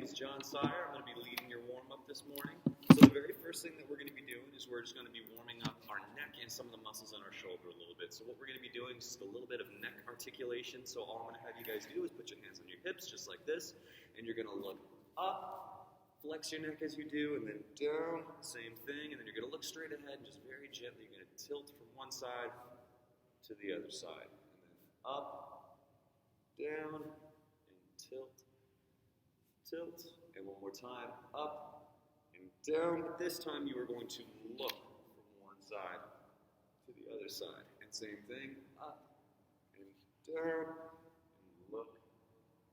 name is John Sire. I'm going to be leading your warm-up this morning. So the very first thing that we're going to be doing is we're just going to be warming up our neck and some of the muscles on our shoulder a little bit. So what we're going to be doing is just a little bit of neck articulation. So all I'm going to have you guys do is put your hands on your hips just like this, and you're going to look up, flex your neck as you do, and then down, same thing, and then you're going to look straight ahead and just very gently you're going to tilt from one side to the other side. And then up, down, and tilt, tilt, and one more time, up and down. But this time you are going to look from one side to the other side. And same thing, up and down, and look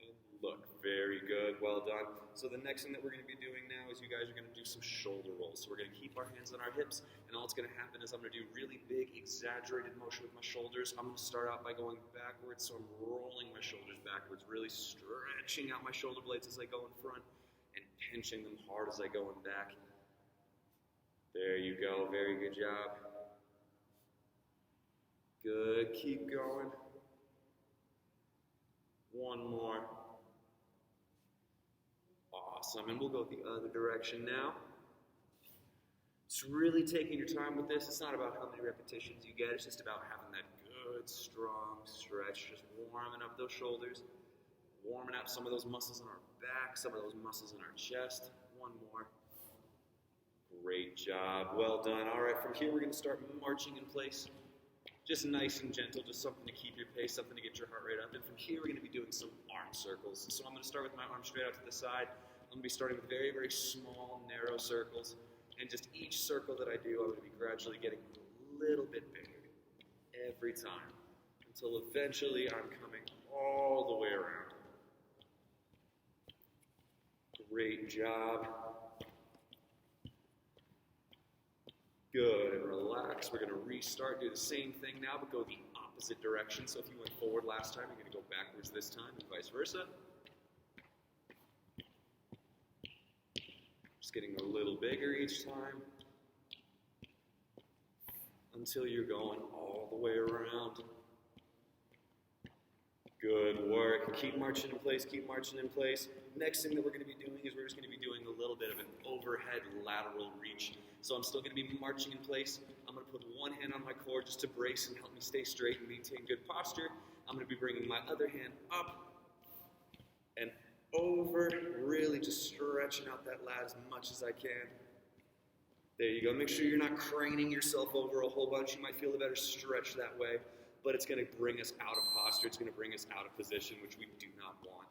and look. Very good, well done. So the next thing that we're going to be doing now is you guys are going to do some shoulder rolls. So we're going to keep our hands on our hips, and all that's going to happen is I'm going to do really big, exaggerated motion with my shoulders. I'm going to start out by going backwards, so I'm rolling my shoulders backwards, really stretching out my shoulder blades as I go in front, and pinching them hard as I go in back. There you go, very good job. Good, keep going. One more. Awesome, and we'll go the other direction now. It's really taking your time with this. It's not about how many repetitions you get, it's just about having that good, strong stretch, just warming up those shoulders, warming up some of those muscles in our back, some of those muscles in our chest. One more. Great job, well done. All right, from here we're going to start marching in place. Just nice and gentle, just something to keep your pace, something to get your heart rate up. And from here we're going to be doing some arm circles. So I'm going to start with my arm straight out to the side. I'm going to be starting with very, very small, narrow circles. And just each circle that I do, I'm going to be gradually getting a little bit bigger every time until eventually I'm coming all the way around. Great job. Good, and relax. We're going to restart, do the same thing now, but go the opposite direction. So if you went forward last time, you're going to go backwards this time, and vice versa. Just getting a little bigger each time until you're going all the way around. Good work. Keep marching in place, keep marching in place. Next thing that we're going to be doing is we're just going to be doing a little bit of an overhead lateral reach. So I'm still going to be marching in place. I'm going to put one hand on my core just to brace and help me stay straight and maintain good posture. I'm going to be bringing my other hand up and over, really just stretching out that lat as much as I can. There you go. Make sure you're not craning yourself over a whole bunch. You might feel a better stretch that way, but it's going to bring us out of posture. It's going to bring us out of position, which we do not want.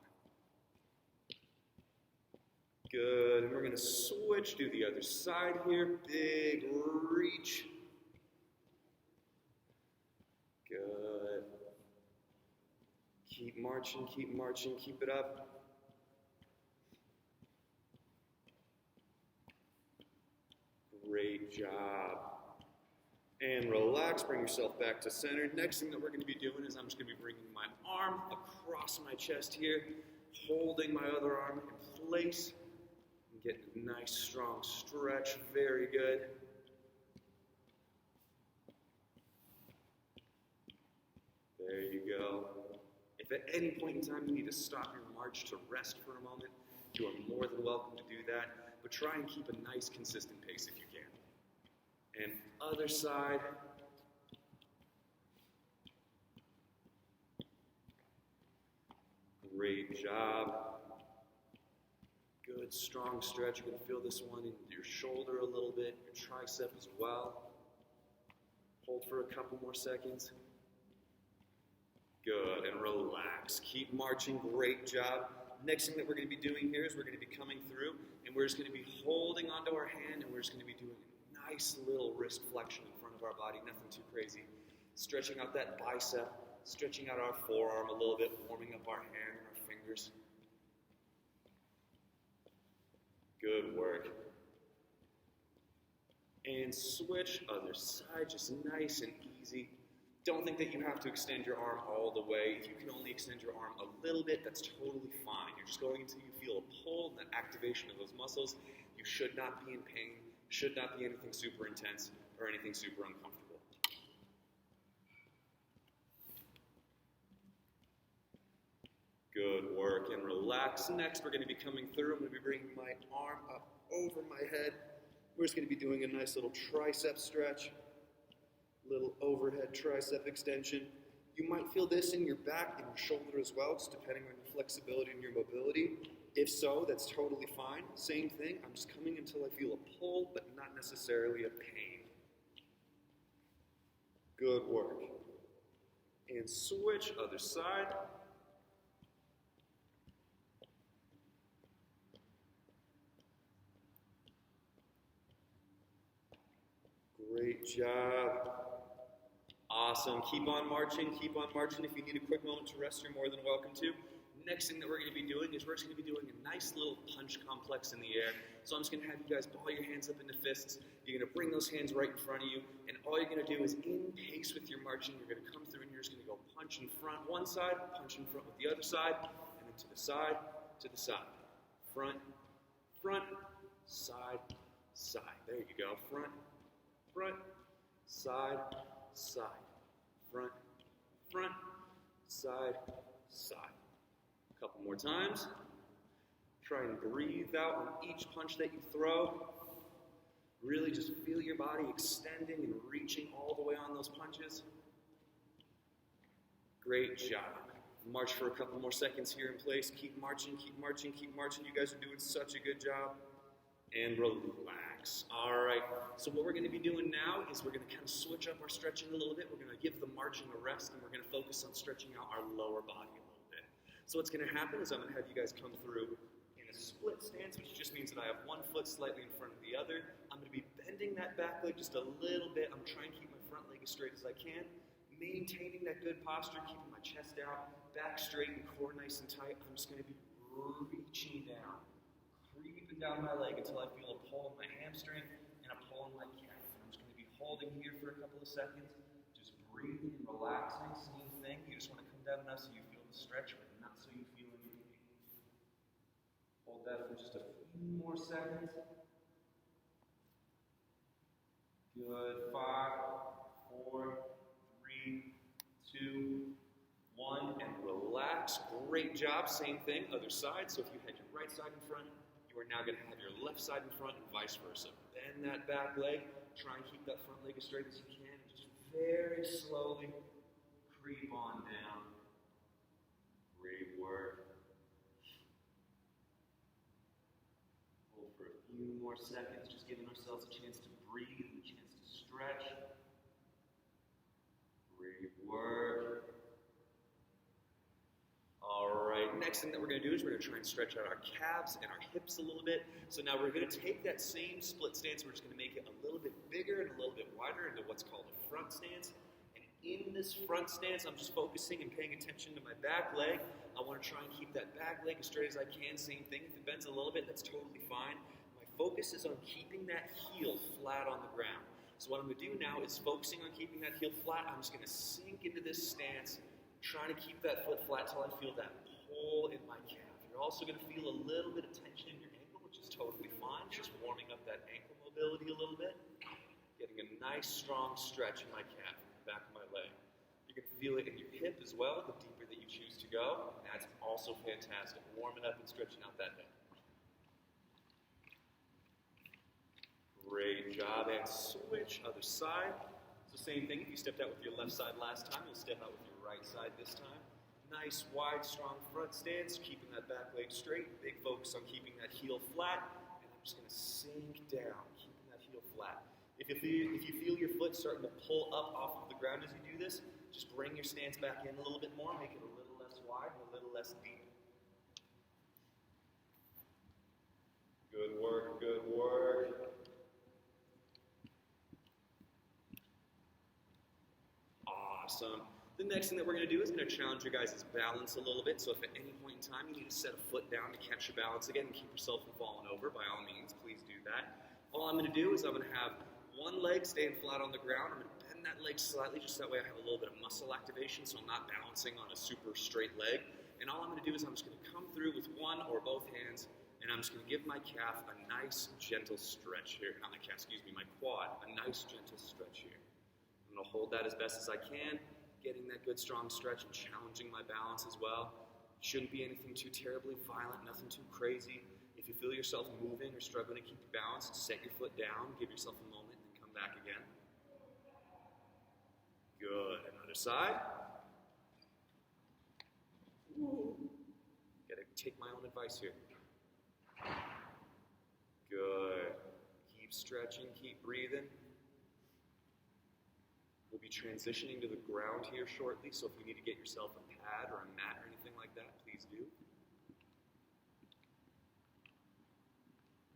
Good, and we're going to switch to the other side here. Big reach. Good. Keep marching, keep it up. Great job. And relax, bring yourself back to center. Next thing that we're going to be doing is I'm just going to be bringing my arm across my chest here, holding my other arm in place, and getting a nice strong stretch. Very good. There you go. If at any point in time you need to stop your march to rest for a moment, you are more than welcome to do that, but try and keep a nice consistent pace if you can. And other side. Great job. Good, strong stretch. You're going to feel this one in your shoulder a little bit, your tricep as well. Hold for a couple more seconds. Good, and relax. Keep marching. Great job. Next thing that we're going to be doing here is we're going to be coming through, and we're just going to be holding onto our hand, and we're just going to be doing a nice little wrist flexion in front of our body, nothing too crazy. Stretching out that bicep, stretching out our forearm a little bit, warming up our hand and our fingers. Good work. And switch, other side, just nice and easy. Don't think that you have to extend your arm all the way. If you can only extend your arm a little bit, that's totally fine. You're just going until you feel a pull and the activation of those muscles. You should not be in pain, should not be anything super intense or anything super uncomfortable. Good work, and relax. Next, we're going to be coming through. I'm going to be bringing my arm up over my head. We're just going to be doing a nice little tricep stretch, little overhead tricep extension. You might feel this in your back and your shoulder as well, just depending on your flexibility and your mobility. If so, that's totally fine. Same thing, I'm just coming until I feel a pull, but not necessarily a pain. Good work. And switch, other side. Great job. Awesome. Keep on marching. Keep on marching. If you need a quick moment to rest, you're more than welcome to. Next thing that we're going to be doing is we're just going to be doing a nice little punch complex in the air. So I'm just going to have you guys ball your hands up into fists. You're going to bring those hands right in front of you. And all you're going to do is in pace with your marching. You're going to come through and you're just going to go punch in front one side, punch in front with the other side, and then to the side, to the side. Front, front, side, side. There you go. Front, front, side, side. Front, front, side, side. A couple more times. Try and breathe out on each punch that you throw. Really just feel your body extending and reaching all the way on those punches. Great job. March for a couple more seconds here in place. Keep marching, keep marching, keep marching. You guys are doing such a good job. And relax. All right, so what we're going to be doing now is we're going to kind of switch up our stretching a little bit. We're going to give the marching a rest, and we're going to focus on stretching out our lower body a little bit. So what's going to happen is I'm going to have you guys come through in a split stance, which just means that I have one foot slightly in front of the other. I'm going to be bending that back leg just a little bit. I'm trying to keep my front leg as straight as I can, maintaining that good posture, keeping my chest out, back straight and core nice and tight. I'm just going to be reaching down, creeping down my leg until I feel a pull in my hamstring and a pull in my calf. I'm just going to be holding here for a couple of seconds, just breathing and relaxing. Same thing. You just want to come down enough so you feel the stretch, but not so you feel any pain. Hold that for just a few more seconds. Good. 5, 4, 3, 2, 1, and relax. Great job. Same thing, other side. So if you had your right side in front, you are now going to have your left side in front and vice versa. Bend that back leg. Try and keep that front leg as straight as you can. And just very slowly creep on down. Great work. Hold for a few more seconds, just giving ourselves a chance to breathe and a chance to stretch. Great work. All right, next thing that we're going to do is we're going to try and stretch out our calves and our hips a little bit. So now we're going to take that same split stance, we're just going to make it a little bit bigger and a little bit wider into what's called a front stance. And in this front stance, I'm just focusing and paying attention to my back leg. I want to try and keep that back leg as straight as I can. Same thing, if it bends a little bit, that's totally fine. My focus is on keeping that heel flat on the ground. So what I'm going to do now is focusing on keeping that heel flat. I'm just going to sink into this stance, trying to keep that foot flat till I feel that pull in my calf. You're also going to feel a little bit of tension in your ankle, which is totally fine. Just warming up that ankle mobility a little bit. Getting a nice, strong stretch in my calf, back of my leg. You can feel it in your hip as well, the deeper that you choose to go. And that's also fantastic. Warming up and stretching out that hip. Great job. And switch, other side. So same thing, if you stepped out with your left side last time, you'll step out with your right side this time. Nice, wide, strong front stance, keeping that back leg straight. Big focus on keeping that heel flat. And I'm just going to sink down, keeping that heel flat. If you feel your foot starting to pull up off of the ground as you do this, just bring your stance back in a little bit more, make it a little less wide and a little less deep. Good work, good work. Awesome. The next thing that we're going to do is going to challenge your guys' balance a little bit. So if at any point in time you need to set a foot down to catch your balance again and keep yourself from falling over, by all means, please do that. All I'm going to do is I'm going to have one leg staying flat on the ground. I'm going to bend that leg slightly just that way I have a little bit of muscle activation so I'm not balancing on a super straight leg. And all I'm going to do is I'm just going to come through with one or both hands and I'm just going to give my calf a nice gentle stretch here. Not my calf, excuse me, my quad. A nice gentle stretch here. I'm going to hold that as best as I can, getting that good strong stretch and challenging my balance as well. Shouldn't be anything too terribly violent, nothing too crazy. If you feel yourself moving or struggling to keep your balance, set your foot down, give yourself a moment, and come back again. Good. Another side. Gotta take my own advice here. Good. Keep stretching, keep breathing. We'll be transitioning to the ground here shortly, so if you need to get yourself a pad or a mat or anything like that, please do.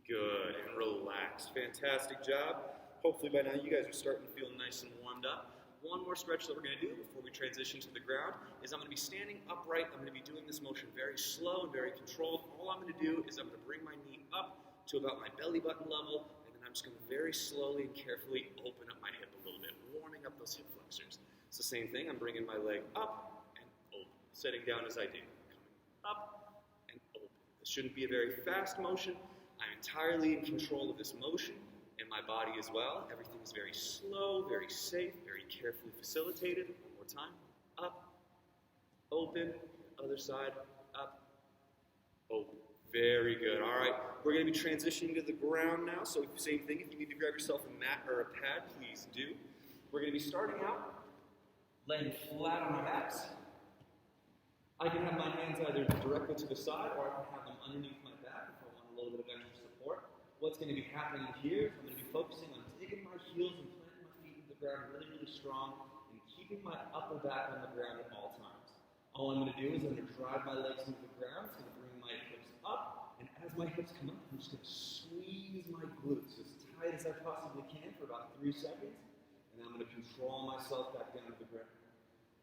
Good, and relax. Fantastic job. Hopefully by now you guys are starting to feel nice and warmed up. One more stretch that we're going to do before we transition to the ground is I'm going to be standing upright. I'm going to be doing this motion very slow and very controlled. All I'm going to do is I'm going to bring my knee up to about my belly button level, and then I'm just going to very slowly and carefully open up my hip a little bit, warming up those hip flexors. It's the same thing. I'm bringing my leg up and open, setting down as I do. Coming up and open. This shouldn't be a very fast motion. I'm entirely in control of this motion and my body as well. Everything is very slow, very safe, very carefully facilitated. One more time. Up, open, other side, up, open. Very good. All right, we're going to be transitioning to the ground now. So same thing, if you need to grab yourself a mat or a pad, please do. We're going to be starting out laying flat on our backs. I can have my hands either directly to the side or I can have them underneath my back if I want a little bit of extra support. What's going to be happening here is I'm going to be focusing on taking my heels and planting my feet in the ground really, really strong and keeping my upper back on the ground at all times. All I'm going to do is I'm going to drive my legs into the ground. It's going to bring my hips up, and as my hips come up, I'm just going to squeeze my glutes as tight as I possibly can for about 3 seconds, and I'm going to control myself back down to the ground.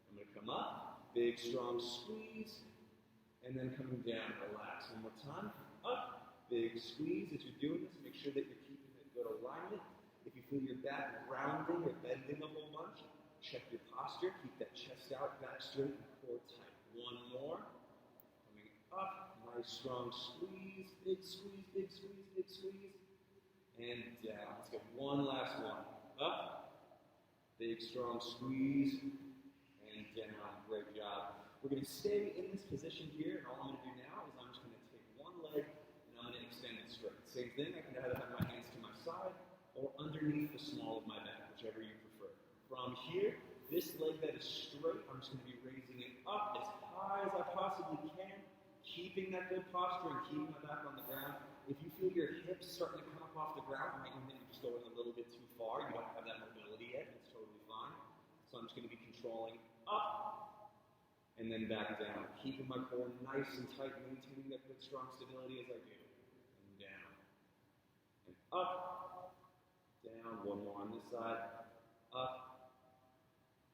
I'm going to come up, big strong squeeze, and then coming down, relax. One more time, up. Big squeeze. As you're doing this, make sure that you're keeping a good alignment. If you feel your back rounding or bending a whole bunch, check your posture. Keep that chest out, back straight, and core tight. One more. Coming up. Nice strong squeeze. Big squeeze, big squeeze, big squeeze. And down. Let's get one last one. Up. Big strong squeeze. And down. Great job. We're going to stay in this position here, and all I'm going to do now is I'm just going to take one leg I'm going to extend it straight. Same thing, I can either have my hands to my side or underneath the small of my back, whichever you prefer. From here, this leg that is straight, I'm just going to be raising it up as high as I possibly can, keeping that good posture and keeping my back on the ground. If you feel your hips starting to come up off the ground, you might think you're just going a little bit too far, you don't have that mobility yet, it's totally fine. So I'm just going to be controlling up and then back down, keeping my core nice and tight, maintaining that good strong stability as I do. Down, and up, down, one more on this side, up,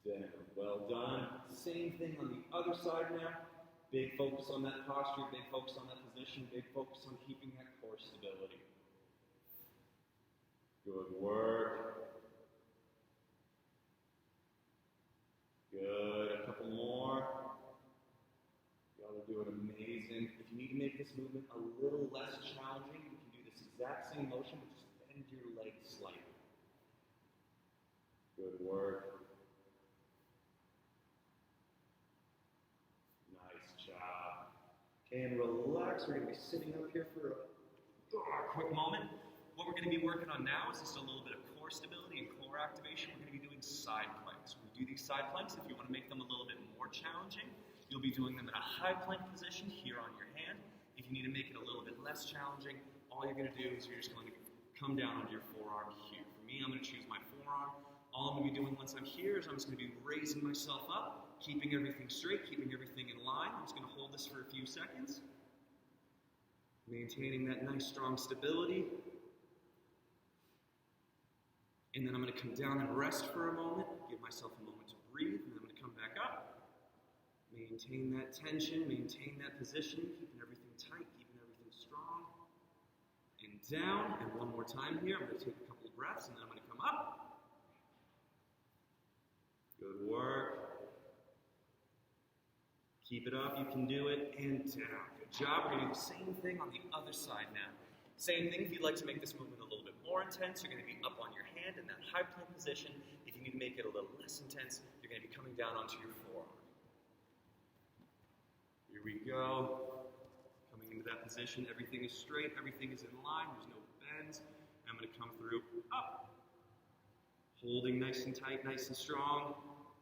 down, well done. Same thing on the other side now, big focus on that posture, big focus on that position, big focus on keeping that core stability. Good work. Good, a couple more. Y'all are doing amazing. If you need to make this movement a little less challenging, you can do this exact same motion, but just bend your legs slightly. Good work. Nice job. And relax. We're going to be sitting up here for a quick moment. What we're going to be working on now is just a little bit of core stability and core activation. We're going to be doing side planks. When we do these side planks, if you want to make them a little bit more challenging, you'll be doing them in a high plank position here on your hand. If you need to make it a little bit less challenging, all you're going to do is you're just going to come down onto your forearm here. For me, I'm going to choose my forearm. All I'm going to be doing once I'm here is I'm just going to be raising myself up, keeping everything straight, keeping everything in line. I'm just going to hold this for a few seconds, maintaining that nice strong stability. And then I'm going to come down and rest for a moment, give myself a moment to breathe, and then I'm going to come back up. Maintain that tension, maintain that position, keeping everything tight, keeping everything strong. And down, and one more time here. I'm going to take a couple of breaths, and then I'm going to come up. Good work. Keep it up, you can do it, and down. Good job. We're going to do the same thing on the other side now. Same thing, if you'd like to make this movement a little bit more intense, you're going to be up on your hand in that high plank position. If you need to make it a little less intense, you're going to be coming down onto your forearm. Here we go. Coming into that position, everything is straight, everything is in line, there's no bends. And I'm going to come through, up. Holding nice and tight, nice and strong.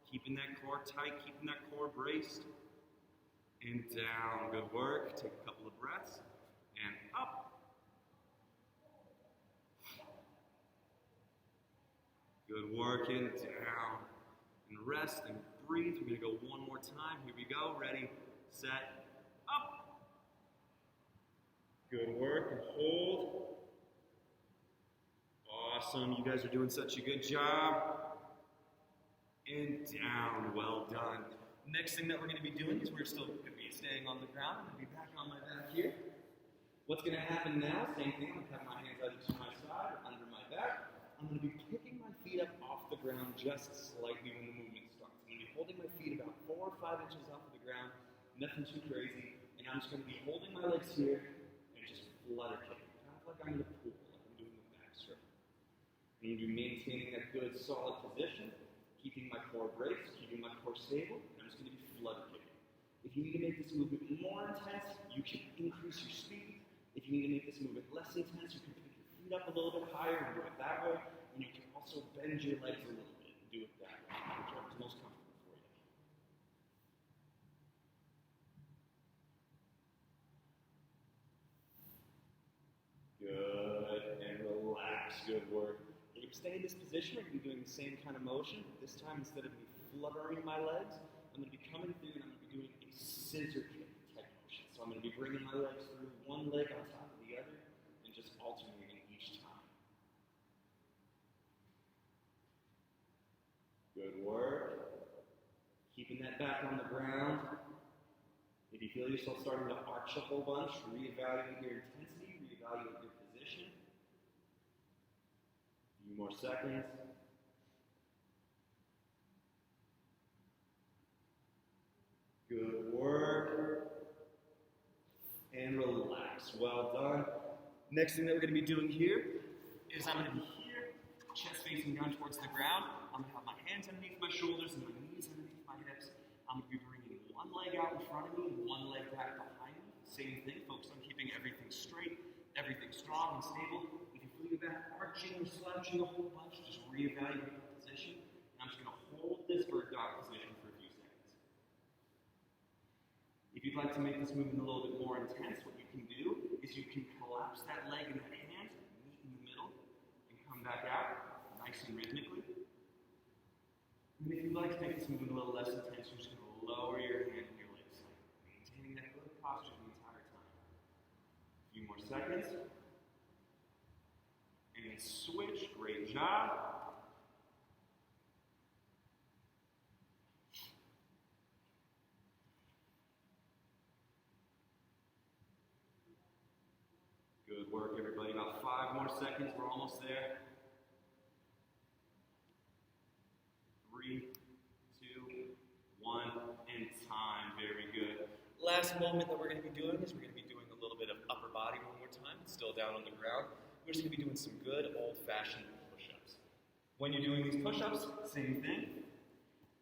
Keeping that core tight, keeping that core braced. And down, good work. Take a couple of breaths. And up. Good work, and down. And rest and breathe. We're going to go one more time. Here we go. Ready, set, up. Good work, and hold. Awesome. You guys are doing such a good job. And down. Well done. Next thing that we're going to be doing is we're still going to be staying on the ground. I'm going to be back on my back here. What's going to happen now, same thing, I'm going to have my hands either to my side or under my back. I'm going to be picking my feet up off the ground just slightly when the movement starts. I'm going to be holding my feet about 4 or 5 inches off of the ground, nothing too crazy, and I'm just going to be holding my legs here and just flutter kicking, kind of like I'm in a pool, like I'm doing the backstroke. I'm going to be maintaining that good, solid position, keeping my core braced, keeping my core stable, and I'm just going to be flutter kicking. If you need to make this movement more intense, you can increase your speed. If you need to make this movement less intense, you can pick your feet up a little bit higher and do it that way. And you can also bend your legs a little bit and do it that way, whichever is most comfortable for you. Good, and relax, good work. If you stay in this position, I'm going to be doing the same kind of motion. This time, instead of me fluttering my legs, I'm going to be coming through and I'm going to be doing a scissor kick type motion. So I'm going to be bringing my legs through one leg on top of the other and just alternating each time. Good work. Keeping that back on the ground. If you feel yourself starting to arch a whole bunch, reevaluate your intensity, reevaluate your position. A few more seconds. Good work. And relax. Well done. Next thing that we're going to be doing here is I'm going to be here, chest facing down towards the ground. I'm going to have my hands underneath my shoulders and my knees underneath my hips. I'm going to be bringing one leg out in front of me and one leg back behind me. Same thing, focus on keeping everything straight, everything strong and stable. If you feel your back arching or slouching a whole bunch, just reevaluate the position. And I'm just going to hold this bird dog position for a few seconds. If you'd like to make this movement a little bit more intense, what you can do is you can collapse that leg and that hand, meet in the middle, and come back out nice and rhythmically. And if you'd like to make this movement a little less intense, you're just going to lower your hand and your leg slightly, maintaining that good posture the entire time. A few more seconds. And then switch. Great job. Good work, everybody. About 5 more seconds. We're almost there. 3, 2, 1, and time. Very good. Last moment that we're going to be doing is we're going to be doing a little bit of upper body one more time. It's still down on the ground. We're just going to be doing some good old-fashioned push-ups. When you're doing these push-ups, same thing.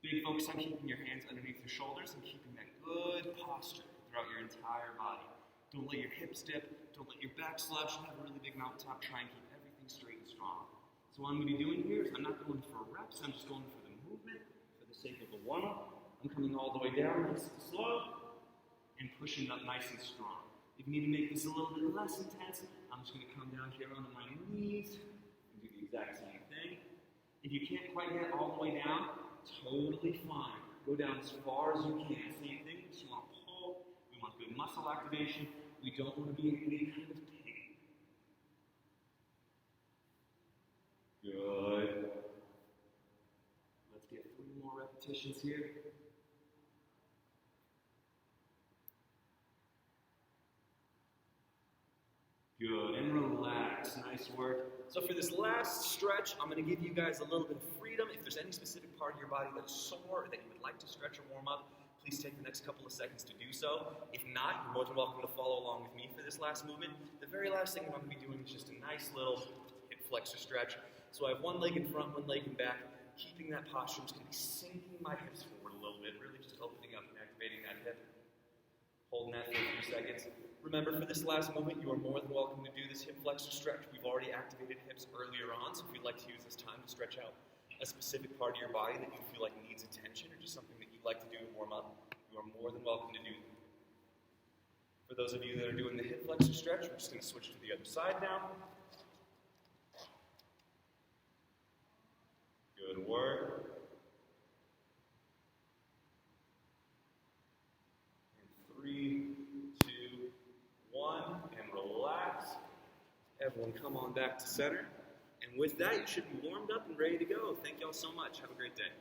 Big focus on keeping your hands underneath your shoulders and keeping that good posture throughout your entire body. Don't let your hips dip. Don't let your back slouch. Have a really big mountaintop. Try and keep everything straight and strong. So what I'm going to be doing here is I'm not going for reps. I'm just going for the movement for the sake of the warm-up. I'm coming all the way down nice and slow and pushing up nice and strong. If you need to make this a little bit less intense, I'm just going to come down here onto my knees and do the exact same thing. If you can't quite get all the way down, totally fine. Go down as far as you can. Same thing. We just want to pull. We want good muscle activation. We don't want to be in any kind of pain. Good. Let's get 3 more repetitions here. Good, and relax. Nice work. So for this last stretch, I'm going to give you guys a little bit of freedom. If there's any specific part of your body that is sore or that you would like to stretch or warm up, please take the next couple of seconds to do so. If not, you're more than welcome to follow along with me for this last movement. The very last thing that I'm going to be doing is just a nice little hip flexor stretch. So I have one leg in front, one leg in back. Keeping that posture, I'm just going to be sinking my hips forward a little bit, really just opening up and activating that hip. Holding that for a few seconds. Remember, for this last movement, you are more than welcome to do this hip flexor stretch. We've already activated hips earlier on, so if you'd like to use this time to stretch out a specific part of your body that you feel like needs attention or just something that you'd like to do to warm up, you are more than welcome to do that. For those of you that are doing the hip flexor stretch, we're just going to switch to the other side now. Good work. And 3, 2, 1, and relax. Everyone come on back to center. And with that, you should be warmed up and ready to go. Thank y'all so much. Have a great day.